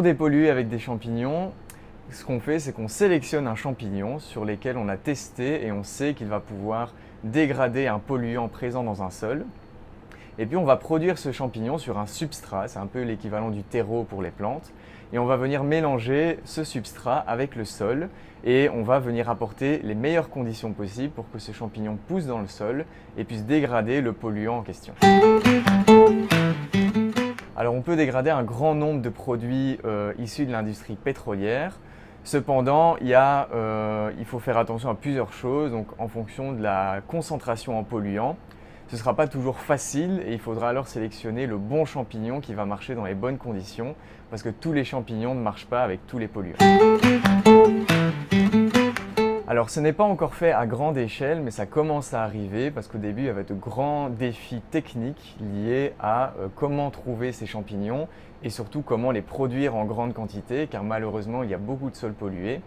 Pour dépolluer avec des champignons, ce qu'on fait, c'est qu'on sélectionne un champignon sur lequel on a testé et on sait qu'il va pouvoir dégrader un polluant présent dans un sol. Et puis on va produire ce champignon sur un substrat, c'est un peu l'équivalent du terreau pour les plantes. Et on va venir mélanger ce substrat avec le sol et on va venir apporter les meilleures conditions possibles pour que ce champignon pousse dans le sol et puisse dégrader le polluant en question. Alors on peut dégrader un grand nombre de produits issus de l'industrie pétrolière. Cependant, il faut faire attention à plusieurs choses, donc en fonction de la concentration en polluants. Ce ne sera pas toujours facile et il faudra alors sélectionner le bon champignon qui va marcher dans les bonnes conditions parce que tous les champignons ne marchent pas avec tous les polluants. Alors ce n'est pas encore fait à grande échelle mais ça commence à arriver parce qu'au début il y avait de grands défis techniques liés à comment trouver ces champignons et surtout comment les produire en grande quantité car malheureusement il y a beaucoup de sols pollués.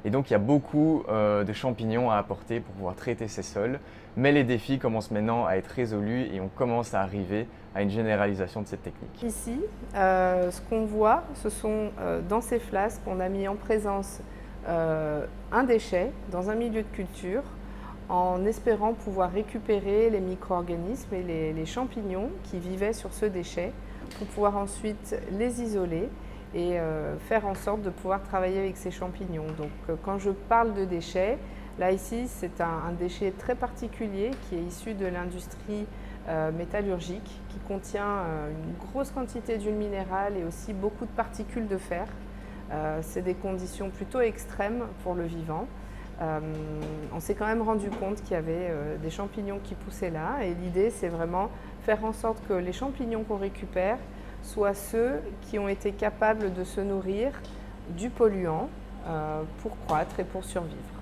Et donc il y a beaucoup de champignons à apporter pour pouvoir traiter ces sols. Mais les défis commencent maintenant à être résolus et on commence à arriver à une généralisation de cette technique. Ici, ce qu'on voit, ce sont dans ces flasques, on a mis en présence un déchet dans un milieu de culture en espérant pouvoir récupérer les micro-organismes et les champignons qui vivaient sur ce déchet pour pouvoir ensuite les isoler et faire en sorte de pouvoir travailler avec ces champignons. Donc quand je parle de déchets, là ici c'est un déchet très particulier qui est issu de l'industrie métallurgique qui contient une grosse quantité d'huile minérale et aussi beaucoup de particules de fer. C'est des conditions plutôt extrêmes pour le vivant. On s'est quand même rendu compte qu'il y avait des champignons qui poussaient là et l'idée c'est vraiment faire en sorte que les champignons qu'on récupère soient ceux qui ont été capables de se nourrir du polluant pour croître et pour survivre.